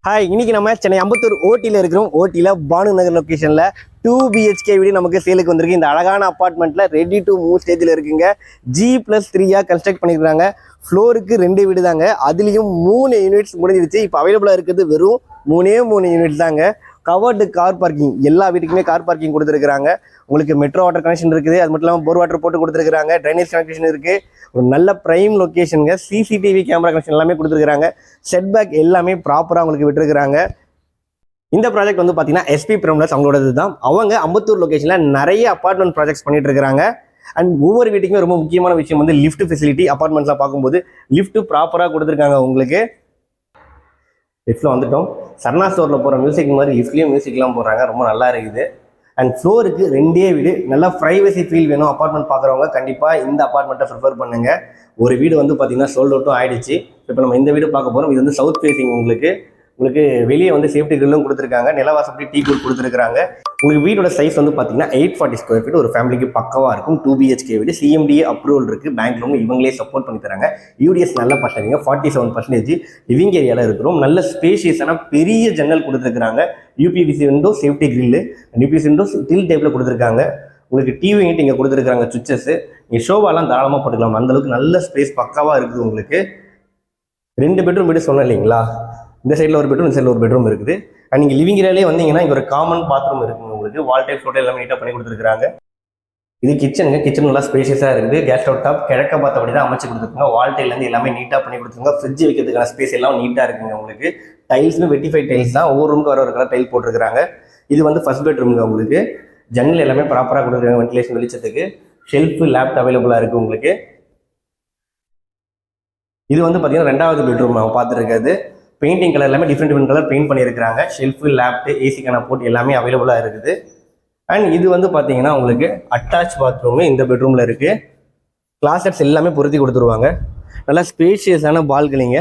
Hi, இன்னைக்கு நம்ம சென்னை அம்பத்தூர் ஓட்டியில் இருக்கிறோம். ஓட்டியில் பானு நகர் லொக்கேஷனில் 2 BHK வீடு நமக்கு சேலுக்கு வந்திருக்கு. இந்த அழகான அப்பார்ட்மெண்ட்டில் ரெடி டு மூவ் ஸ்டேஜில் இருக்குங்க. G+3 கன்ஸ்ட்ரக்ட் பண்ணியிருக்காங்க. ஃப்ளோருக்கு 2 வீடு தாங்க. அதுலேயும் 3 யூனிட்ஸ் முடிஞ்சிருச்சு. இப்போ அவைலபிளாக இருக்கிறது வெறும் 3 யூனிட்ஸ் தாங்க. கவர்டு கார் பார்க்கிங், எல்லா வீட்டுக்குமே கார் பார்க்கிங் கொடுத்துருக்காங்க. உங்களுக்கு மெட்ரோ வாட்டர் கனெக்ஷன் இருக்குது. அது மட்டும் இல்லாமல் போர் வாட்டர் போட்டு கொடுத்துருக்காங்க. ட்ரைனேஜ் கனெக்ஷன் இருக்குது. ஒரு நல்ல ப்ரைம் லொக்கேஷனுங்க. CCTV கேமரா கனெக்ஷன் எல்லாமே கொடுத்துருக்காங்க. செட் பேக் எல்லாமே ப்ராப்பராக உங்களுக்கு விட்டுருக்காங்க. இந்த ப்ராஜெக்ட் வந்து பார்த்தீங்கன்னா SP பிரம்லஸ் அவங்களோடது தான். அவங்க அம்பத்தூர் லொக்கேஷனில் நிறைய அப்பார்ட்மெண்ட் ப்ராஜெக்ட்ஸ் பண்ணிட்டு இருக்காங்க. அண்ட் ஒவ்வொரு வீட்டுக்குமே ரொம்ப முக்கியமான விஷயம் வந்து லிஃப்ட் ஃபெசிலிட்டி. அப்பார்ட்மெண்ட்ஸில் பார்க்கும்போது லிஃப்ட் ப்ராப்பராக கொடுத்துருக்காங்க. உங்களுக்கு லிஃப்ட்டில் வந்துட்டோம். சரணா ஸ்டோரில் போகிற மியூசிக் மாதிரி லிஃப்ட்லேயும் மியூசிக்லாம் போடுறாங்க. ரொம்ப நல்லா இருக்குது. அண்ட் ஃப்ளோருக்கு 2 வீடு. நல்லா ப்ரைவசி ஃபீல் வேணும் அப்பார்ட்மெண்ட் பார்க்குறவங்க கண்டிப்பாக இந்த அப்பார்ட்மெண்ட்டை ப்ரிஃபர் பண்ணுங்கள். ஒரு வீடு வந்து பார்த்தீங்கன்னா சோல்ட் அவுட்டும் ஆயிடுச்சு. இப்போ நம்ம இந்த வீடு பார்க்க போகிறோம். இது வந்து சவுத் ஃபேஸிங். உங்களுக்கு வெளியே வந்து சேஃப்டி கிரில்லும் கொடுத்துருக்காங்க. நிலவாசப்படி டீ கூட் கொடுத்துருக்காங்க. உங்களுக்கு வீடோட சைஸ் வந்து பார்த்தீங்கன்னா 840 ஸ்கொயர் ஃபீட். ஒரு ஃபேமிலிக்கு பக்கவாக இருக்கும். 2 BHK வீடு. CMDA அப்ரூவல் இருக்குது. பேங்க் லோன் இவங்களே சப்போர்ட் பண்ணி தராங்க. UDS நல்ல பர்சன்டேஜ் 47% லிவிங் ஏரியாவில் இருக்கிறோம். நல்ல ஸ்பேஷியஸான பெரிய ஜன்னல் கொடுத்துருக்காங்க. UPVC window, safety grill, UPVC window tilt டைப்பில் கொடுத்துருக்காங்க. உங்களுக்கு டிவி யூனிட் இங்கே கொடுத்துருக்காங்க. சுவிச்சஸ் நீங்கள் ஷோவாலாம் தாராளமாக போட்டுக்கலாம். அந்தளவுக்கு நல்ல ஸ்பேஸ் பக்காவாக இருக்குது. உங்களுக்கு 2 பெட்ரூம் வீடு சொன்னேன் இல்லைங்களா? இந்த சைடில் ஒரு பெட்ரூம், இந்த சைடில் ஒரு பெட்ரூம் இருக்குது. அண்ட் நீங்கள் லிவிங் ஏரியாலே வந்தீங்கன்னா இங்கே ஒரு காமன் பாத்ரூம் இருக்குங்க. உங்களுக்கு வால் டைப் ஃபோட்டோ எல்லாமே நீட்டாக பண்ணி கொடுத்துருக்காங்க. இது கிச்சனுங்க. கிச்சன் நல்லா ஸ்பேஷியஸாக இருக்குது. கேஸ் ஸ்டவ் டாப் கிழக்க பார்த்தபடி தான் அமைச்சு கொடுத்துருக்காங்க. வால் டைலேருந்து எல்லாமே நீட்டாக பண்ணி கொடுத்துருக்காங்க. ஃப்ரிட்ஜ் வைக்கிறதுக்கான ஸ்பேஸ் எல்லாம் நீட்டாக இருக்குங்க. உங்களுக்கு டைல்ஸுமே வெட்டிஃபைட் டைல்ஸ் தான். ஒவ்வொரு ரூமுக்கு வர கலர் டைல் போட்டிருக்காங்க. இது வந்து ஃபர்ஸ்ட் பெட்ரூமுங்க. உங்களுக்கு ஜன்னல் எல்லாமே ப்ராப்பராக கொடுத்துருக்காங்க. வென்டிலேஷன் வெளிச்சத்துக்கு. ஷெல்ஃபு லேப்ட் அவைலபிளாக இருக்குது. உங்களுக்கு இது வந்து பார்த்தீங்கன்னா 2வது பெட்ரூம் நம்ம பார்த்துருக்காது. பெயிண்டிங் கலர் எல்லாமே டிஃப்ரெண்ட் கலர் பெயிண்ட் பண்ணியிருக்காங்க. ஷெல்ஃபு, லேப்டு, ஏசிக்கான போர்ட் எல்லாமே அவைலபிளாக இருக்குது. அண்ட் இது வந்து பார்த்தீங்கன்னா உங்களுக்கு அட்டாச் பாத்ரூமு இந்த பெட்ரூமில் இருக்குது. கிளாசட்ஸ் எல்லாமே பொருத்தி கொடுத்துருவாங்க. நல்லா ஸ்பேஷியஸான பால்கனிங்க.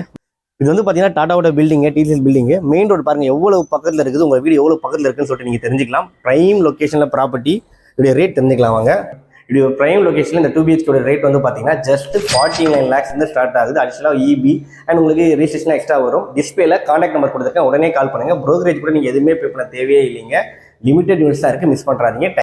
இது வந்து பார்த்தீங்கன்னா டாட்டாவோட building, TCS building. Main road பாருங்கள் எவ்வளோ பக்கத்தில் இருக்குது. உங்கள் வீடு எவ்வளோ பக்கத்தில் இருக்குன்னு சொல்லிட்டு நீங்கள் தெரிஞ்சுக்கலாம். ப்ரைம் லொக்கேஷனில் ப்ராப்பர்ட்டி இதோடைய ரேட் தெரிஞ்சுக்கலாம் வாங்க. இது ப்ரைம் லொகேஷனில் இந்த 2 BHK ரேட் வந்து பார்த்தீங்கன்னா ஜஸ்ட் 49 lakhs ஸ்டார்ட் ஆகுது. அடிஷனலாக EB அண்ட் உங்களுக்கு ரெஜிஸ்ட்ரேஷன் எக்ஸ்ட்ரா வரும். டிஸ்பிளேல கான்டாக்ட் நம்பர் கொடுத்துருக்கேன். உடனே கால் பண்ணுங்கள். ப்ரோக்கரேஜ் கூட நீங்கள் எதுவுமே பே பண்ண தேவையே இல்லைங்க. லிமிடெட் யூனிட்ஸ் தான் இருக்குது. மிஸ் பண்ணுறாதீங்க.